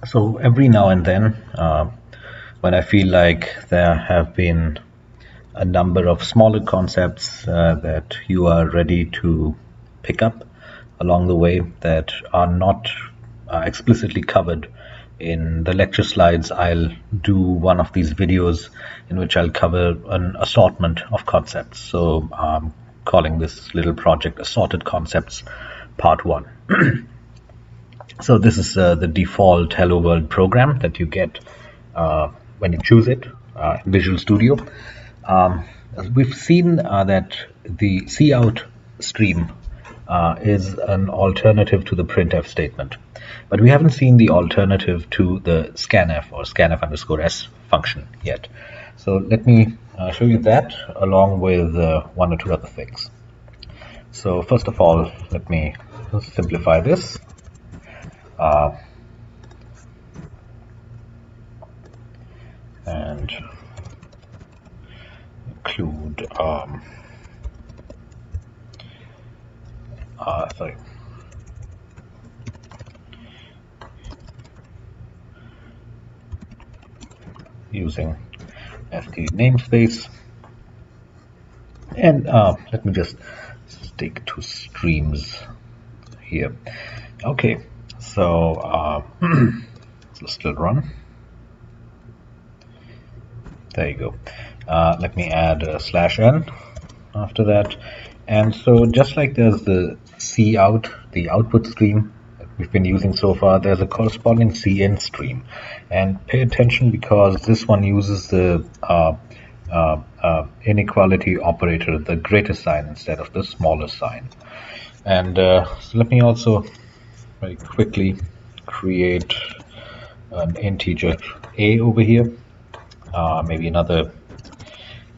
So every now and then, when I feel like there have been a number of smaller concepts that you are ready to pick up along the way that are not explicitly covered in the lecture slides, I'll do one of these videos in which I'll cover an assortment of concepts. So I'm calling this little project Assorted Concepts Part 1. So this is the default Hello World program that you get when you choose it in Visual Studio. We've seen that the cout stream is an alternative to the printf statement, but we haven't seen the alternative to the scanf or scanf_s function yet. So let me show you that along with one or two other things. So first of all, let me simplify this. And include using FT namespace, and let me just stick to streams here. Okay, so let's still run. There you go. Let me add a /n after that. And so just like there's the cout, the output stream that we've been using so far, there's a corresponding cin stream. And pay attention because this one uses the inequality operator, the greater sign instead of the smaller sign. And so let me also very quickly create an integer a over here. Maybe another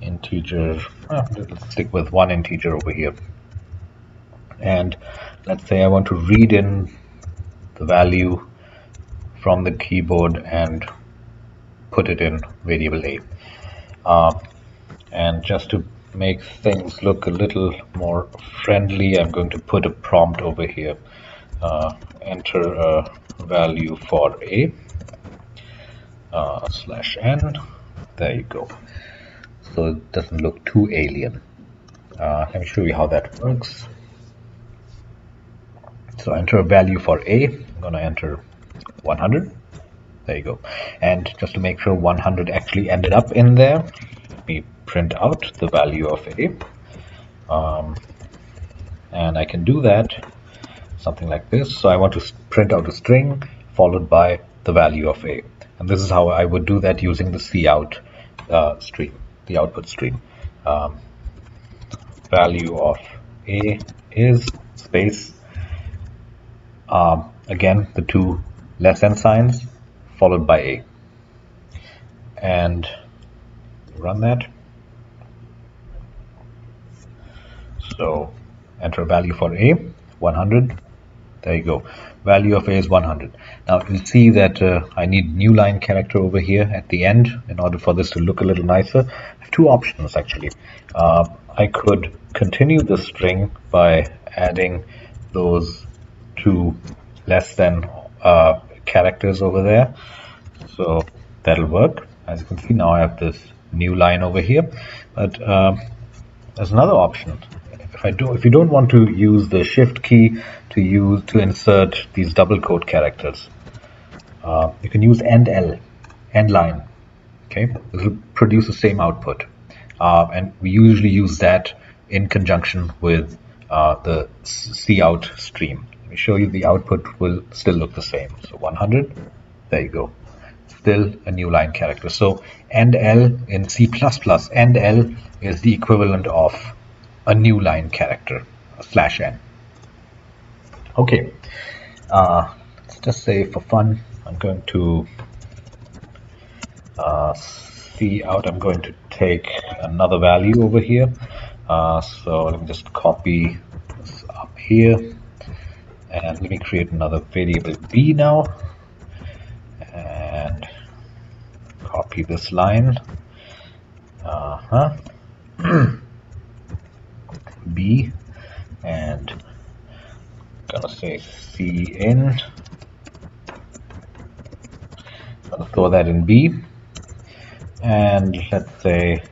integer, let's stick with one integer over here. And let's say I want to read in the value from the keyboard and put it in variable a. And just to make things look a little more friendly, I'm going to put a prompt over here. Enter a value for a /n. There you go. So it doesn't look too alien. Let me show you how that works. So enter a value for a. I'm going to enter 100. There you go. And just to make sure 100 actually ended up in there, let me print out the value of a. And I can do that something like this. So I want to print out a string followed by the value of a. And this is how I would do that using the cout stream, the output stream. Value of a is space, again the two n signs followed by a, and run that. So enter a value for a, 100. There you go. Value of a is 100. Now you see that I need new line character over here at the end in order for this to look a little nicer. I have two options actually. I could continue the string by adding those two less than characters over there. So that'll work. As you can see, now I have this new line over here. But there's another option. If you don't want to use the shift key to insert these double quote characters, you can use end line. Okay, this will produce the same output, and we usually use that in conjunction with the cout stream. Let me show you. The output will still look the same. So 100. There you go. Still a new line character. So end L in C++, end L is the equivalent of a new line character, /n. Okay, let's just say for fun, I'm going to cout. I'm going to take another value over here. So let me just copy this up here, and let me create another variable b now, and copy this line. B, and gonna say cin Throw that in B, and let's say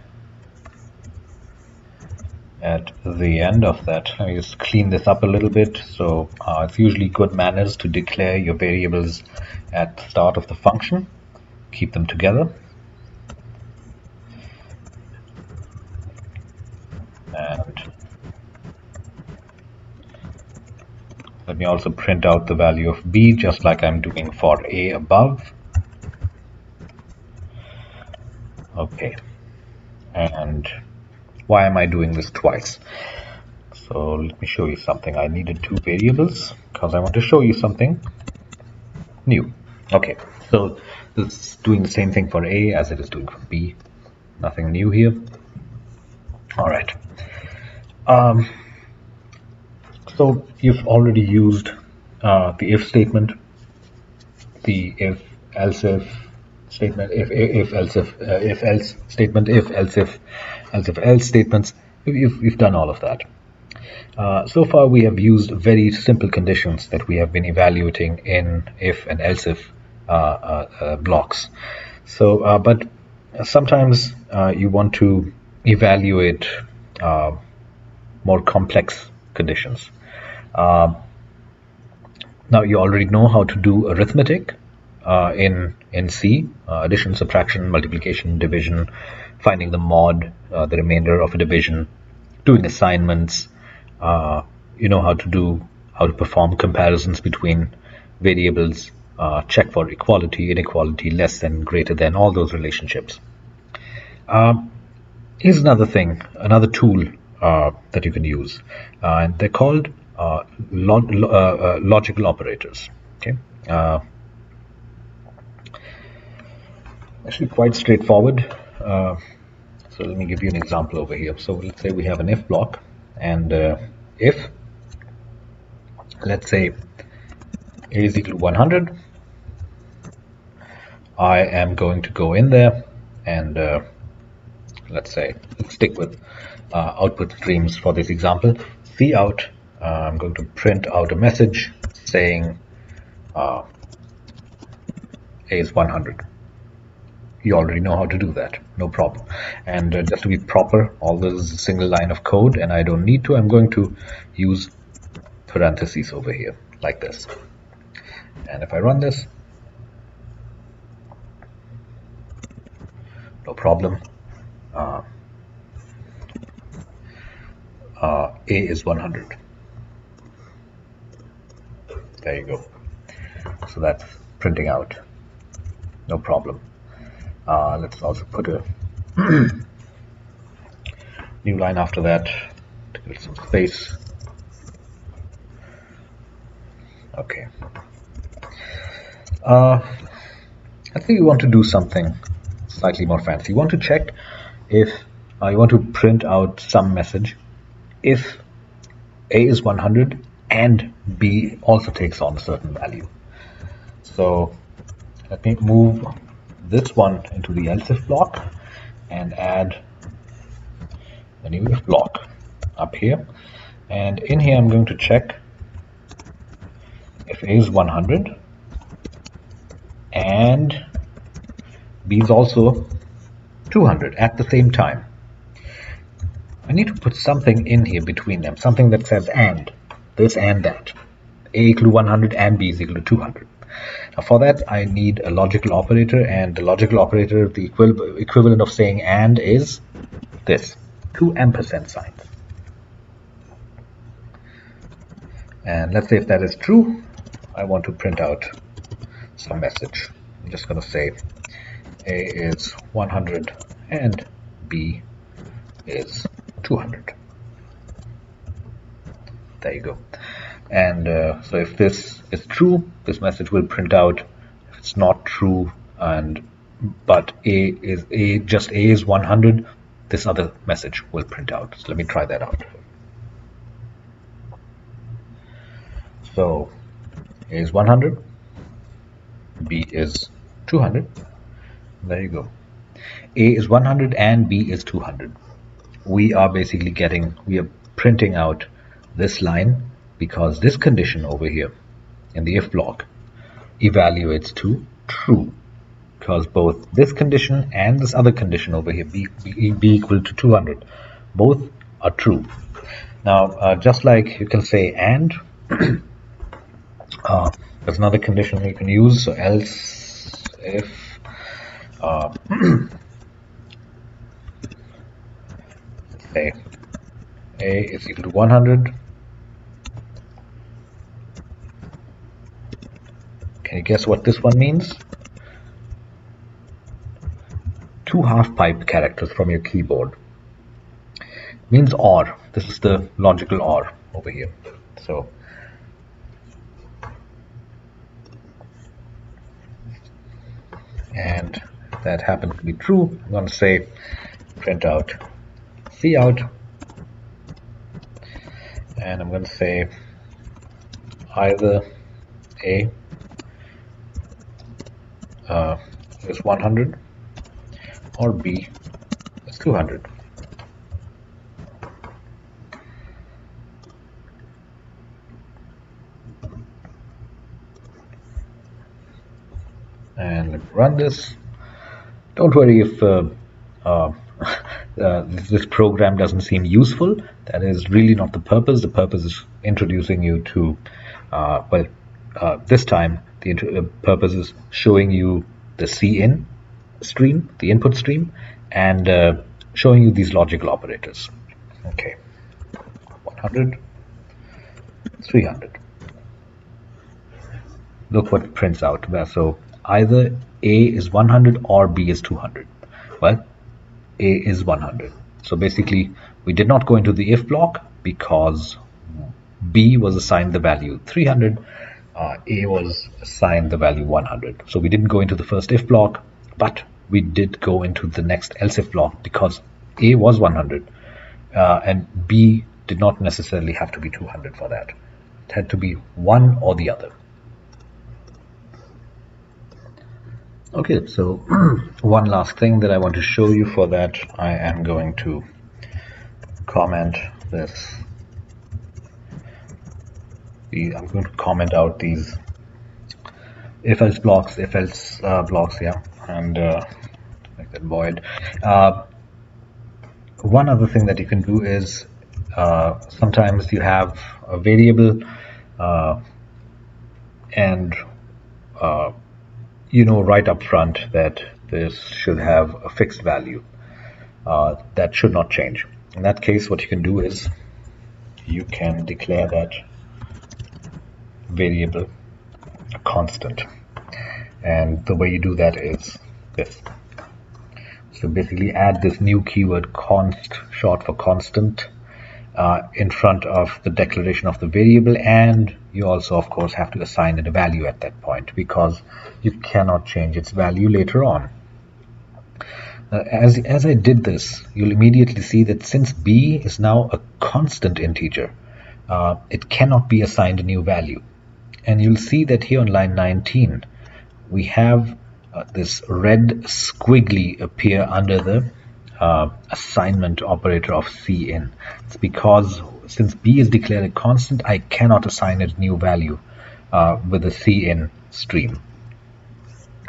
at the end of that, let me just clean this up a little bit. So it's usually good manners to declare your variables at the start of the function, keep them together, and let me also print out the value of B just like I'm doing for A above. Okay, and why am I doing this twice? So let me show you something. I needed two variables because I want to show you something new. Okay, so this is doing the same thing for A as it is doing for B. Nothing new here. All right. So you've already used the if statement, the if else if statement, if else if else statement, if else if else statements. You've done all of that. So far we have used very simple conditions that we have been evaluating in if and else if blocks. So but sometimes you want to evaluate more complex conditions. Now you already know how to do arithmetic in C, addition, subtraction, multiplication, division, finding the mod, the remainder of a division, doing assignments. You know how to perform comparisons between variables, check for equality, inequality, less than, greater than, all those relationships. Here's another thing, another tool that you can use, and they're called logical operators. Okay, actually quite straightforward. So let me give you an example over here. So let's say we have an if block, and if, let's say, A is equal to 100, I am going to go in there and let's stick with output streams for this example. Cout, I'm going to print out a message saying A is 100. You already know how to do that, no problem. And just to be proper, all this is a single line of code and I don't need to. I'm going to use parentheses over here like this. And if I run this, no problem. A is 100. There you go. So that's printing out, no problem. Let's also put a new line after that to give it some space. Okay. I think you want to do something slightly more fancy. You want to check if you want to print out some message if A is 100 and B also takes on a certain value. So let me move this one into the else if block and add a new if block up here, and in here I'm going to check if A is 100 and B is also 200 at the same time. I need to put something in here between them, something that says and, this and that. A equal to 100 and B is equal to 200. Now for that I need a logical operator, and the logical operator, the equivalent of saying and, is this, 2 ampersand signs. And let's say if that is true, I want to print out some message. I'm just going to say A is 100 and B is 200. There you go. And so if this is true, this message will print out. If it's not true, but just A is 100, this other message will print out. So let me try that out. So A is 100, B is 200. There you go. A is 100 and B is 200. We are printing out this line because this condition over here in the if block evaluates to true. because both this condition and this other condition over here, b equal to 200, both are true. Now, just like you can say and, there's another condition you can use. So else if say a is equal to 100, can you guess what this one means? 2 half-pipe characters from your keyboard. Means OR. This is the logical OR over here. So and that happens to be true. I'm going to say print out cout, and I'm going to say either A is 100 or B is 200. And let me run this. Don't worry if this program doesn't seem useful. That is really not the purpose. The purpose is introducing you to, this time the purpose is showing you the cin stream, the input stream, and showing you these logical operators. Okay, 100, 300. Look what prints out. So either A is 100 or B is 200. Well, A is 100. So basically, we did not go into the if block because B was assigned the value 300, A was assigned the value 100. So we didn't go into the first if block, but we did go into the next else if block because A was 100 and B did not necessarily have to be 200 for that. It had to be one or the other. Okay, so one last thing that I want to show you. For that, I am going to comment this. I'm going to comment out these if-else blocks, blocks, yeah, and make that void. One other thing that you can do is sometimes you have a variable and you know right up front that this should have a fixed value that should not change. In that case, what you can do is you can declare that variable a constant, and the way you do that is this. So basically add this new keyword const, short for constant, in front of the declaration of the variable, and you also of course have to assign it a value at that point because you cannot change its value later on. As I did this, you'll immediately see that since B is now a constant integer, it cannot be assigned a new value. And you'll see that here on line 19 we have this red squiggly appear under the assignment operator of cin. It's because since B is declared a constant, I cannot assign it a new value with the cin stream,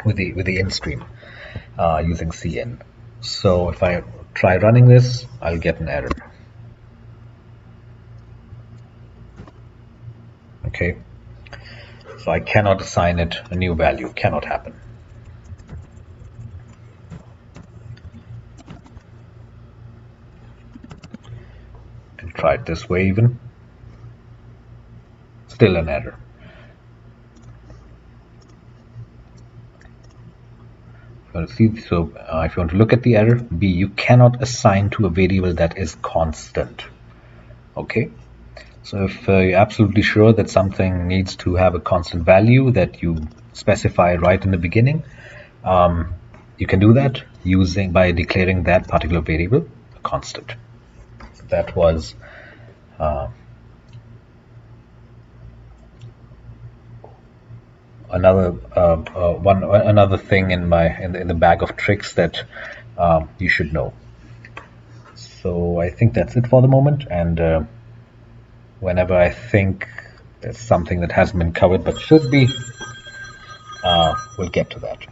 with the in stream using cin. So if I try running this, I'll get an error. Okay, so I cannot assign it a new value. Cannot happen. Try it this way even. Still an error. See, so if you want to look at the error, B, you cannot assign to a variable that is constant. Okay, so if you're absolutely sure that something needs to have a constant value that you specify right in the beginning, you can do that by declaring that particular variable a constant. So that was another thing in the bag of tricks that you should know. So I think that's it for the moment, and whenever I think there's something that hasn't been covered but should be, we'll get to that.